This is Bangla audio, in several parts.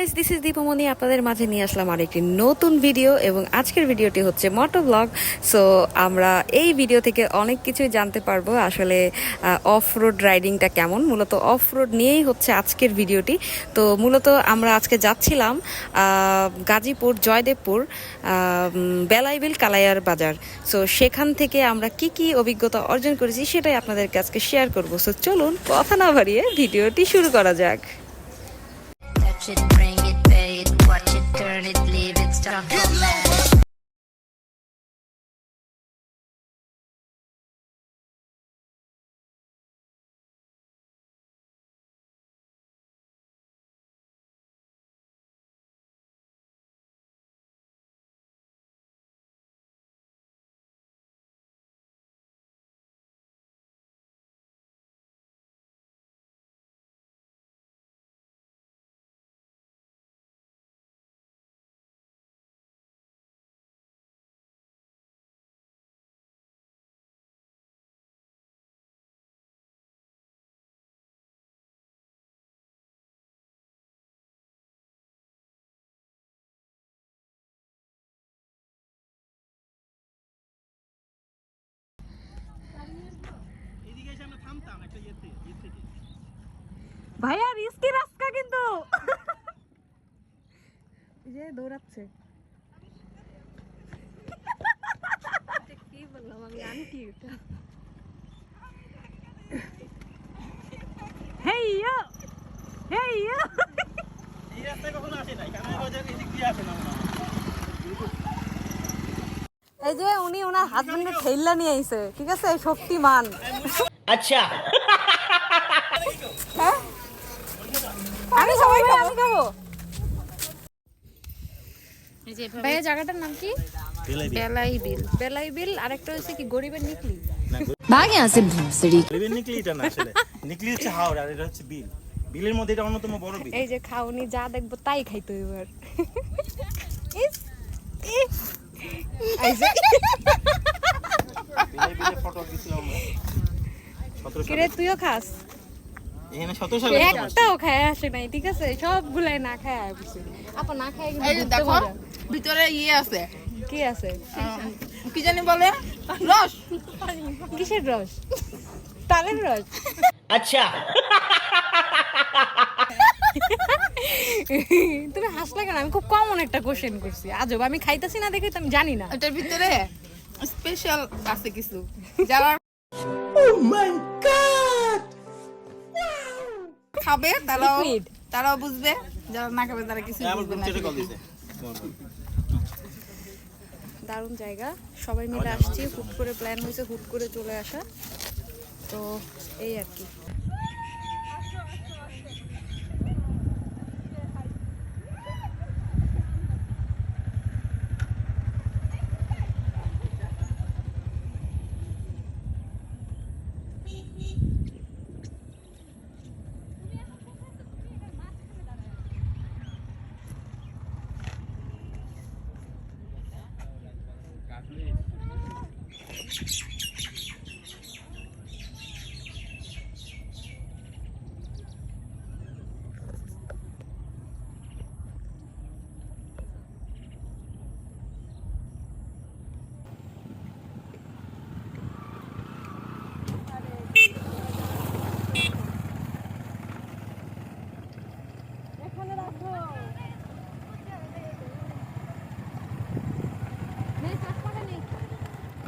Guys, this is Dipu Moni. আপনাদের মাঝে নিয়ে আসলাম আরেকটি নতুন ভিডিও এবং আজকের ভিডিওটি হচ্ছে মোটো ব্লগ। সো আমরা এই ভিডিও থেকে অনেক কিছুই জানতে পারবো আসলে অফ রোড রাইডিংটা কেমন। মূলত অফ রোড নিয়েই হচ্ছে আজকের ভিডিওটি। তো মূলত আমরা আজকে যাচ্ছিলাম গাজীপুর জয়দেবপুর বেলাইবিল কালাইয়ার বাজার। সো সেখান থেকে আমরা কি কি অভিজ্ঞতা অর্জন করেছি সেটাই আপনাদেরকে আজকে শেয়ার করবো। সো চলুন কথা না বাড়িয়ে ভিডিওটি শুরু করা যাক। Touch it, bring it, pay it, watch it, turn it, leave it, stop it, man. ভাইয়া রিস্কি রাস্তা কিন্তু যে দৌড়াচ্ছে। কি বললাম আমি আন্টি এটা। হেই ইয়ো হেই ইয়ো, এই রাস্তায় কখনো আসে নাই, কারণ বাজার এদিক দিয়ে আসে না। এই যে উনি ওনার হাজবেন্ডের ঠেইলা নিয়ে আইছে, ঠিক আছে, শক্তিমান। আচ্ছা, হ্যাঁ আমি সবাই আমি খাবো। ভাইয়া জায়গাটার নাম কি? বেলাইবিল। বেলাইবিল আর একটা হচ্ছে কি গরিবের নিকলি। भाग यहाँ से भूसड़ी। গরিবের নিকলি এটা না, আসলে নিকলি হচ্ছে হাওড়, আর এটা হচ্ছে বিল। বিলের মধ্যে এটা অন্যতম বড় বিল। এই যে খাওনি যা দেখবো তাই খাইতো এবার। বিলে ফটো দিছিলাম আমরা 17 কিরে তুইও খাস? এখানে 17 সালে একটাও খায় আসে নাই, ঠিক আছে, সবগুলাই না খায় আসছে। আপা না খায় কিন্তু ঘুরতে দেখো মজা। ভিতরে ইয়ে আছে, কি আছে? কি জানি বলে, রস। কিসের রস? তালের রস। আচ্ছা, তুমি হাসলে কেন? আমি খুব কমন একটা কোশ্চেন করছি, আজব। আমি খাইতেছি না দেখে তো আমি জানি না। এটার ভিতরে স্পেশাল আছে কিছু, যারা খাবে তারাও Liquid. তারাও বুঝবে, যারা না খাবে তারা কিছু আমার বুঝবে না। গ্রুপ চ্যাটে কল দিছে। দারুণ জায়গা, সবাই মিলে আসছি, হুট করে প্ল্যান হয়েছে, হুট করে চলে আসা। তো এই আর কি।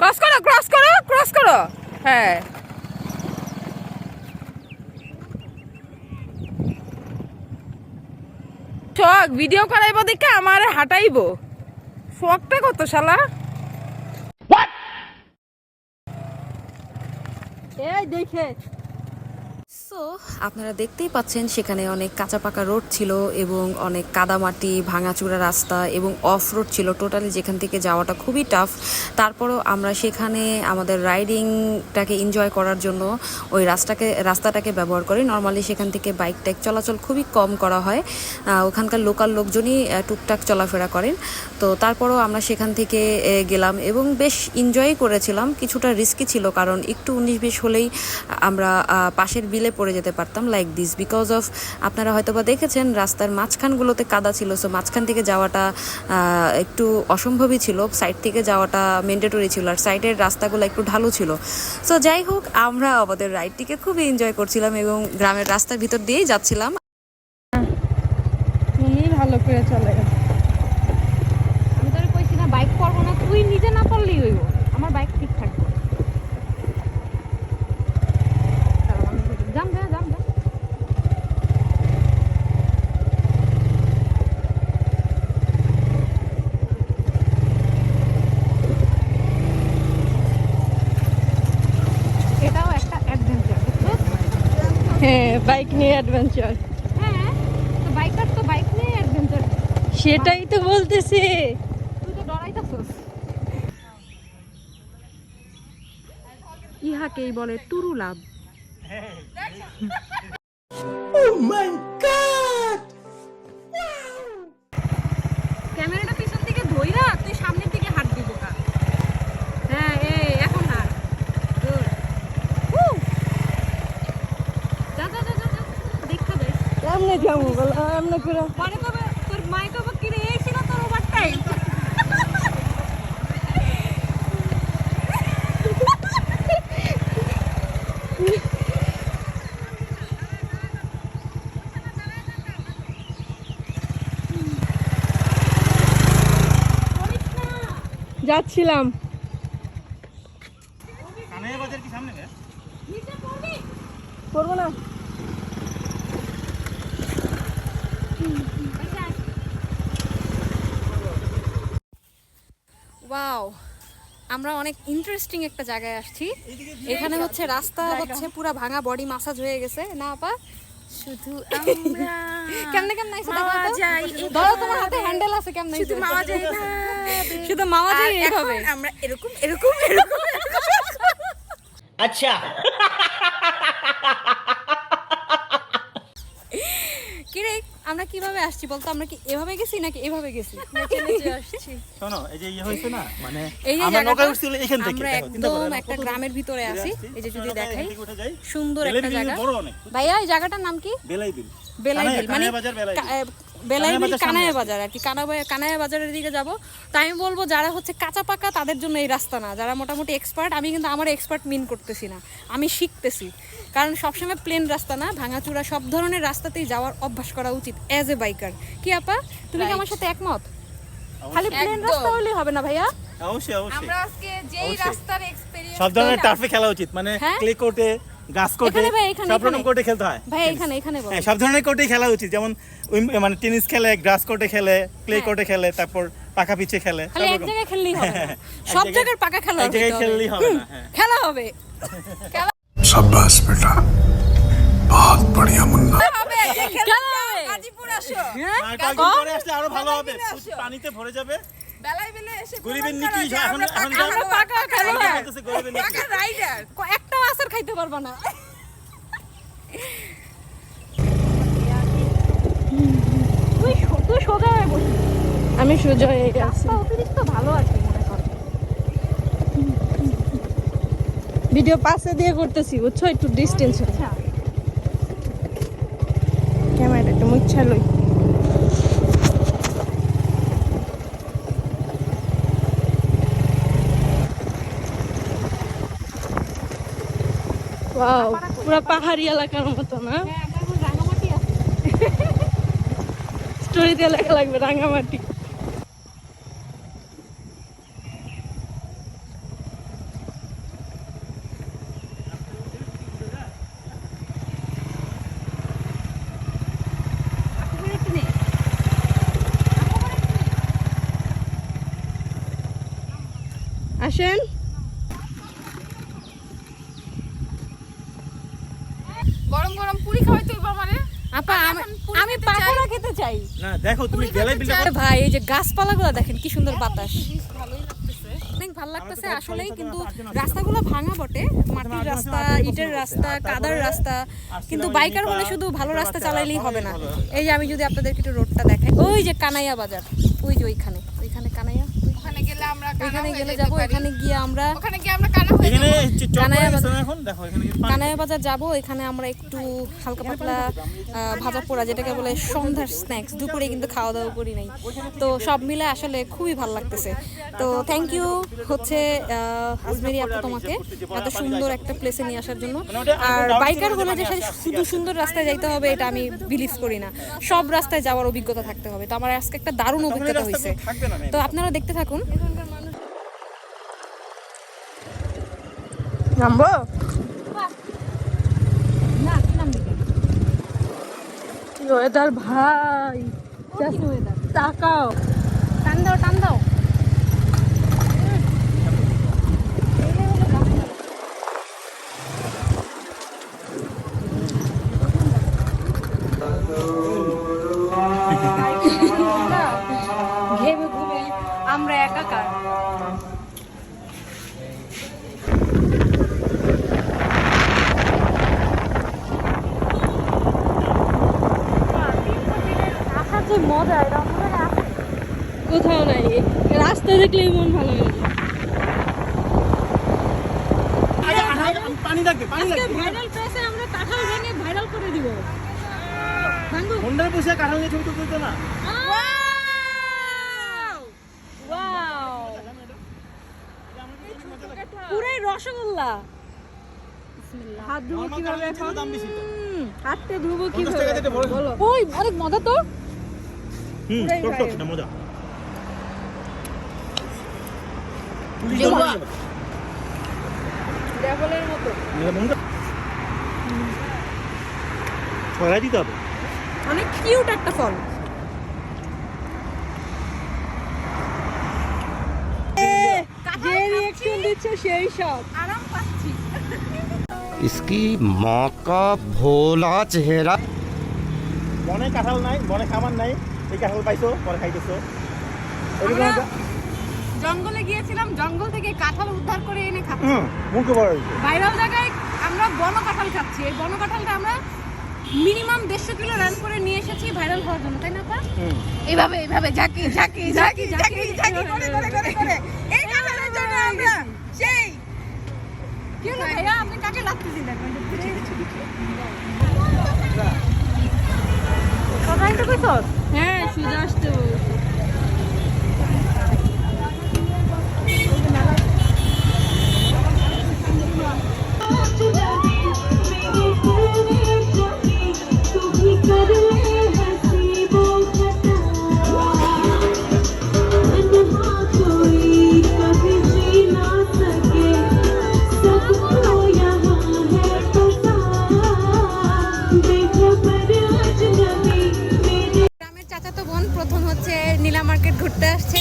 ক্রস করো, ক্রস করো, ক্রস করো। হ্যাঁ, শখ ভিডিও করাইব দেখে আমার হাঁটাইব, শখটা কত শালা। এই দেখে। সো আপনারা দেখতেই পাচ্ছেন সেখানে অনেক কাঁচা পাকা রোড ছিল এবং অনেক কাদামাটি, ভাঙাচুরা রাস্তা এবং অফ রোড ছিল টোটালি, যেখান থেকে যাওয়াটা খুবই টাফ। তারপরও আমরা সেখানে আমাদের রাইডিংটাকে এনজয় করার জন্য ওই রাস্তাটাকে ব্যবহার করি। নর্মালি সেখান থেকে বাইক টাইক চলাচল খুবই কম করা হয়, ওখানকার লোকাল লোকজনই টুকটাক চলাফেরা করেন। তো তারপরও আমরা সেখান থেকে গেলাম এবং বেশ এনজয় করেছিলাম। কিছুটা রিস্কি ছিল, কারণ একটু 19-20 হলেই আমরা পাশের বিলে পড়ে যেতে পারতাম লাইক দিস, বিকজ অফ আপনারা হয়তো বা দেখেছেন রাস্তার মাঝখানগুলোতে কাদা ছিল, সো মাঝখান থেকে যাওয়াটা একটু অসম্ভবই ছিল, সাইড থেকে যাওয়াটা ম্যান্ডেটরি ছিল, আর সাইডের রাস্তাগুলো একটু ঢালু ছিল। সো যাই হোক, আমরা আমাদের রাইডটিকে খুবই এনজয় করছিলাম এবং গ্রামের রাস্তার ভিতর দিয়েই যাচ্ছিলাম। তুমি ভালো করে চলে আমি তোরে কইছি না বাইক পারবো না, তুই নিজে না পারলেই হইব, আমার বাইক ঠিক থাকবে। জাম যা জাম যা। এটাও একটা অ্যাডভেঞ্চার। হ্যাঁ, বাইক নিয়ে অ্যাডভেঞ্চার। হ্যাঁ, তো বাইকার তো বাইক নিয়ে অ্যাডভেঞ্চার। সেটাই তো বলতেছি। তুই তো ডরাইতাছস। ইহাকেই বলে তুরু লাভ। ক্যামেরাটা পিছন দিকে ধইরা তুই সামনের দিকে হাত দিব কা। হ্যাঁ, এই এখন হাত। গুড। যা যা যা যা যা, দেখা যাই। এমনি যাবো বলো, এমনি করে। পরে কবে তোর মাই কবে কিরে এই ছিল তোর ওভারটাইম। যাচ্ছিলাম। কানাইয়া বাজার কি সামনে রে? করবো না। ওয়াও, আমরা অনেক ইন্টারেস্টিং একটা জায়গায় আসছি। এখানে হচ্ছে রাস্তা হচ্ছে পুরা ভাঙা, বডি মাসাজ হয়ে গেছে না আপা? শুধু আমরা কেমনে কেমনে আইছে দেখো মাওয়া তো। যাই ধরো তোমার হাতে হ্যান্ডেল আছে, কেমনে শুধু আইছে? মাওয়া যাই শুধু মাওয়া যাই এইভাবে। আমরা এরকম এরকম এরকম। কিরে আমরা কিভাবে আসছি বলতো? আমরা কি এভাবে গেছি নাকি এভাবে গেছি? শোনো, এই যে ইয়ে হইছে না, মানে এই যে আমরা জায়গাটা, নৌকায় উঠছিল এখান থেকে। আমরা দেখো, চিন্তা করো, একদম আমরা একটা কত গ্রামের ভিতরে দূরে আছি। আসছি। এই যে যদি নৌকায় দেখাই, এখান থেকে উঠে যাই। সুন্দর বেলাই একটা বিল জায়গা। বড় অনেক। ভাইয়া এই জায়গাটার নাম কি? বেলাই বিল। বেলাই বিল, মানে কানাইয়া বাজার, বেলাই বিল। বেলাই বিল কানাইয়া বাজার কানাইয়া সামনে বাজার আর কি। কানাইয়া বাজারের দিকে যাব। তো আমি বলবো যারা হচ্ছে কাঁচা পাকা তাদের জন্য এই রাস্তা না, যারা মোটামুটি এক্সপার্ট। আমি কিন্তু আমার এক্সপার্ট মিন করতেছি না, আমি শিখতেছি। কারণ সবসময় প্লেন রাস্তা না, ভাঙাচুরা সব ধরনের রাস্তাতেই যাওয়ার অভ্যাস করা উচিত অ্যাজ এ বাইকার। কি আপা, তুমি কি আমার সাথে একমত? খালি প্লেন রাস্তা হলেই হবে না ভাইয়া। অবশ্যই অবশ্যই। আমরা আজকে যেই অবশ্যই। রাস্তার এক্সপেরিয়েন্স সব ধরনের টার্ফে খেলা উচিত, মানে হ্যাঁ? ক্লে কোর্টে, গাছ কোর্টে, এখানে ভাই, এখানে, সব রকম এখানে। কোর্টে খেলতে হয়। ভাই এখানে বল। হ্যাঁ, সব ধরনের কোর্টেই খেলা উচিত, যেমন মানে টেনিস খেলে, গ্রাস কোর্টে খেলে, ক্লে হ্যাঁ। কোর্টে খেলে, তারপর পাকা পিচে খেলে, খালি সব এক রকম। জায়গায় খেললেই হবে না, হ্যাঁ, এক সব জায়গায়- জায়গার পাকা খেলা এক জায়গায় খেললেই হবে না, হ্যাঁ। খেলা হবে। शाबाश बेटा बहुत बढ़िया मुन्ना খেলা হবে। গাজীপুর আসো। হ্যাঁ? আর কয়েকদিন পরে আসলে আরো ভালো হবে, পানিতে ভরে যাবে। বেলাই বেলে এসে গরিবের প্রমাণ নিকলি করো যে এখন আমরা এখন পাকা- আমরা পাকা খেলোয়াড়, বলতেছে গরিবের নিকলি। পাকা রাইডার। একটা আসার খাইতে পারবা না। তুই সোজা হয়ে বসিস। আমি সোজা হয়ে গেছি। রাস্তা অতিরিক্ত ভালো আর কি মনে কর। ভিডিও পাশে দিয়ে করতেছি, বুঝছো, একটু ডিস্টেন্স। ক্যামেরাটা একটু মুচ্ছা লই। ওয়াও, পুরো পাহাড়ি এলাকার মতো না? হ্যাঁ, আমরা এখন রাঙামাটি আছি। স্টোরিতে লেখা লাগবে রাঙামাটি। আসেন। গরম গরম পুরি খাওয়াই তো আমারে। আপা আমি পাকোড়া খেতে চাই। না দেখো, তুমি বেলাই বিলটা আরে ভাই, এই যে গাছপালাগুলো দেখেন কি সুন্দর বাতাস, অনেক ভালো লাগতেছে আসলেই। কিন্তু রাস্তাগুলো ভাঙা বটে, মাটির রাস্তা, ইটের রাস্তা, কাদার রাস্তা। কিন্তু বাইকার হলে শুধু ভালো রাস্তা চালাইলেই হবে না। এই যে আমি যদি আপনাদেরকে একটু রোডটা দেখাই, ওই যে কানাইয়া বাজার, ওই যে ওইখানে কানাইয়া, ওখানে গেলে এখানে গেলে যাবো, এখানে গিয়ে আমরা এখানে কানাইয়া চপ বাজার- এখন দেখো এখানে কি কানাইয়া বাজার যাবো, এখানে আমরা একটু হালকা পাতলা ভাজা পোড়া যেটাকে বলে সন্ধ্যার স্ন্যাক্স, দুপুরে কিন্তু খাওয়া দাওয়া করি নাই, তো সব মিলে আসলে খুবই ভালো লাগতেছে। তো থ্যাংক ইউ হচ্ছে আজমেরি আপু তোমাকে এত সুন্দর একটা প্লেসে নিয়ে আসার জন্য। আর বাইকার হলে যে শুধু সুন্দর রাস্তায় যাইতে হবে এটা আমি বিলিভ করি না, সব রাস্তায় যাওয়ার অভিজ্ঞতা থাকতে হবে। তো আমার আজকে একটা দারুণ অভিজ্ঞতা হয়েছে, তো আপনারা দেখতে থাকুন। নামবো ওয়েদার ভাই, তাকাও, টান দাও টান দাও। ঘেমে ঘুমে আমরা একাকার। মজা এটা কোথাও নাই, রাস্তা দেখলেই মন ভালো হয়ে যায়। পানি লাগবে, পানি লাগবে। ভাইরাল পেজে আমরা কাঁঠাল ভেঙে ভাইরাল করে দিব। হোন্ডার বসে কাঁঠাল নিয়ে ছবি তুলতে না। ওয়াও, পুরাই রসগোল্লা। হাত ধুবো কিভাবে এখন? দাম বেশি তো। হাতটা ধুবো 50 টাকা দিতে বড়। কিভাবে? ওই অনেক মজা তো। টক টক এটা মজা। ডেভলের মতো। ছড়াই দিতে হবে। অনেক কিউট একটা ফল। যে রিঅ্যাকশন দিচ্ছে সেই সব আরাম পাচ্ছি। इसकी माँ का भोला चेहरा। বনে কাঁঠাল নাই, বনে খাবার নাই, এই কাঁঠাল পাইছো পরে খাইতেছো। আমরা জঙ্গলে গিয়েছিলাম, জঙ্গল থেকে কাঁঠাল উদ্ধার করে এনে খাচ্ছি। মুখে বড় হয়েছে। ভাইরাল জায়গায় আমরা বন কাঁঠাল খাচ্ছি। এই বন কাঁঠালটা আমরা মিনিমাম 150 কিলো রান করে নিয়ে এসেছি ভাইরাল হওয়ার জন্য, তাই না আপা? এইভাবে এইভাবে ঝাঁকি ঝাঁকি ঝাঁকি ঝাঁকি ঝাঁকি করে করে করে করে এই কাঁঠালের জন্য আমরা সেই কি হলো ভাইয়া, আপনি কাকে লাগতেছেন? দেখবেন সবাই তো কইছো? হ্যাঁ, সুজা আসতে বলছে। গ্রামের চাচাতো বোন প্রথম হচ্ছে নীলা মার্কেট ঘুরতে আসছে।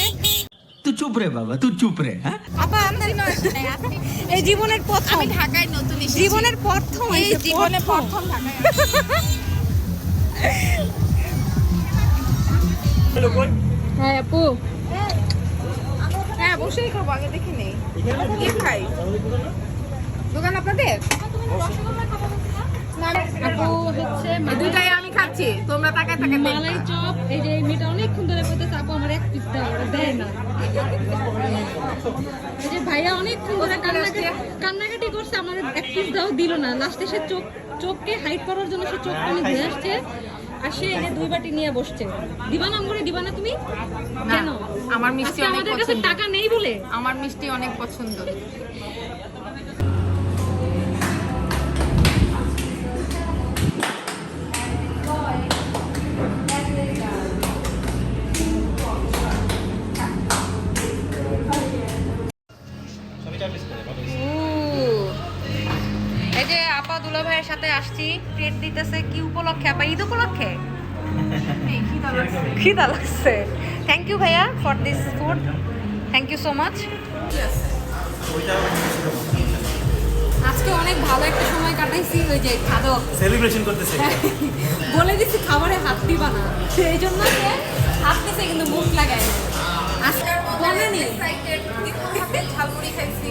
तू चुप रे बाबा, तू चुप रे। हाँ আপা আপনার এই জীবনের প্রথম, আমি ঢাকায় নতুন এসেছি, জীবনের প্রথম, এই জীবনের প্রথম ঢাকায়। হ্যালো কই? হ্যাঁ আপু, হ্যাঁ বসেই খাবো, আগে দেখি নেই কি খাই। দোকান আপনাদের? আপু হচ্ছে দুটাই আমি খাচ্ছি, তোমরা তাকায় তাকায় দেখবা। মালাই চপ, এই যে মেয়েটা অনেকক্ষণ ধরে বলতেছে আপু আমার এক পিস দাও, দেয় না। এই যে ভাইয়া অনেকক্ষণ ধরে কান্নাকাটি করছে, আমার এক পিস দাও, দিল না। লাস্টে সে চোখকে হাইড করার জন্য সে চোখ পানি ধুয়ে আসছে, আর সে এনে 2 বাটি নিয়ে বসছে। দিবা না করে দিবা না তুমি কেন? আমার মিষ্টি আজকে অনেক আমাদের কাছে পছন্দ, টাকা নেই বলে। আমার মিষ্টি অনেক পছন্দ। এই যে আপা দুলা ভাইয়ের সাথে আসছি, ট্রিট দিতেছে কি উপলক্ষে? আপা ঈদ উপলক্ষে খিদা লাগছে। থ্যাংক ইউ ভাইয়া for this food, thank you so much. আজকে অনেক ভালো একটা সময় কাটাইছি, ওই যে খাদক সেলিব্রেশন করতেছে। বলে দিছি খাবারে হাত দিবা না, সেই জন্য সে হাত দিছে কিন্তু মুখ লাগায় না। আজকে বলেনি ঝালমুড়ি খাইছি।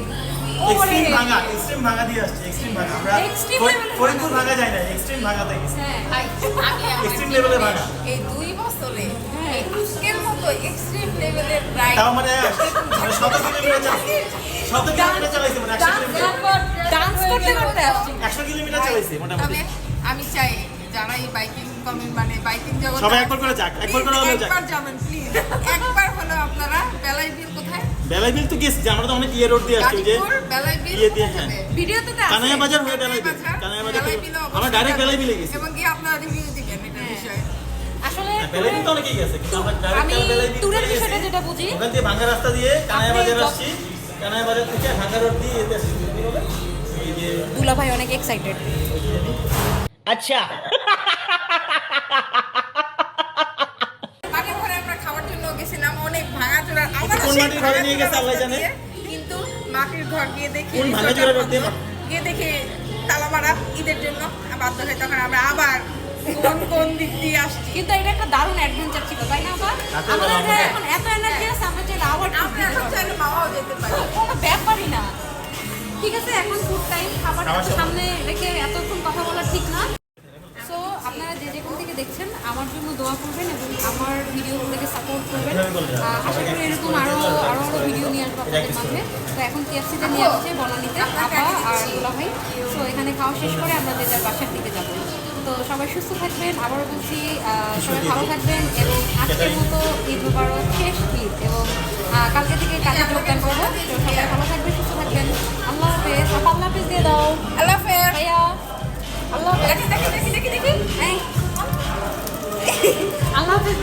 এক্সট্রিম ভাঙা দিয়ে আসছে, এক্সট্রিম ভাঙা। আমরা Extreme level এ ফরিদপুর ভাঙা যায় না, এক্সট্রিম ভাঙাতে গেছি। হ্যাঁ এক্সট্রিম লেভেলে ভাঙা। এই 2 বছরে এই আজকের মতো এক্সট্রিম লেভেলের রাইড তাও মানে 100 কিলোমিটার চালাইছে মানে 100 কিলোমিটার ডান্স করতে করতে আসছি 100 কিলোমিটার চালাইছে মোটামুটি। তবে আমি চাই যারা এই বাইকিং মানে বাইকিং জগৎ সবাই একবার করে যাক, একবার করে হলেও যাক। একবার যাবেন প্লিজ, একবার হলো আপনারা বেলাই বিল কোথায়? বেলাই বিল তো গেছি, আমরা তো অনেক রোড দিয়ে আসছি যে গাজীপুর বেলাই বিল ইয়ে দিয়ে, কোথায় হ্যাঁ। যাবে? ভিডিওতে তো আছে কানাইয়া বাজার হয়ে বেলাই বিল, কানাইয়া বাজার থেকে আমরা ডাইরেক্ট বেলাই বিলে গেছি। এবং কি আপনারা রিভিউ দিবেন এটার বিষয়ে। আসলে বেলাই বিল তো অনেকেই গেছে, কিন্তু আমরা আমি ডাইরেক্ট বেলাই বিল ট্যুরের চলে গেছি। বিষয়টা যেটা বুঝি, ওখান দিয়ে ভাঙ্গা রাস্তা দিয়ে কানাইয়া আপনি বাজার যখন- আসছি, কানাইয়া বাজার থেকে ভাঙ্গা রোড দিয়ে এতে আসছি। কি হবে? এই যে দুলা ভাই অনেক এক্সাইটেড। মাটির ঘরে আমরা খাওয়ার জন্য গেছিলাম, অনেক ভাঙাচোরা। আমরা কোন সেই মাটির ঘরে নিয়ে গেছে আল্লাহ জানে। দিয়ে, কিন্তু মাটির ঘর গিয়ে দেখি কোন ভাঙাচোরা রোড দিয়ে? গিয়ে দেখি তালা মারা ঈদের জন্য বাধ্য হয়ে তখন আমরা আবার কোন দিক দিয়ে আসছি। কিন্তু এটা একটা দারুণ অ্যাডভেঞ্চার ছিল, তাই না আপা? রাতের আমাদের বেলা গায়ে এখন এত এনার্জি আছে, আমরা চাইলে আবার trip আমরা দিতে এখন পারবো। চাইলে মামাও যেতে পারি। কোনো ব্যাপারই না। ঠিক আছে, এখন ফুড টাইম, খাবার খাওয়ার সময়। সামনে রেখে এতক্ষণ কথা বলা ঠিক না। সো আপনারা যে যেখান থেকে দেখছেন আমার জন্য দোয়া করবেন এবং আমার ভিডিওগুলোকে সাপোর্ট করবেন। আশা করি এরকম আরো ভিডিও নিয়ে আসবো আপনাদের মাঝে। তো এখন কেএফসিতে নিয়ে আসছে বনানীতে আপা আর দুলা ভাই। সো এখানে খাওয়া শেষ করে আমরা যে যার বাসার দিকে যাবো। তো সবাই সুস্থ থাকবেন, আবারও বলছি সবাই ভালো থাকবেন এবং আজকের মতো ঈদ মুবারক, শেষ ঈদ, এবং কালকে থেকে কাজে যোগদান করবো। তো সবাই ভালো থাকবেন, সুস্থ থাকবেন। আল্লাহ হাফেজ। আপা আল্লাহ হাফেজ দিয়ে দাও। আল্লাহ হাফেজ। ভাইয়া আল্লাহ হাফেজ। দেখি আল্লাহ হাফেজ।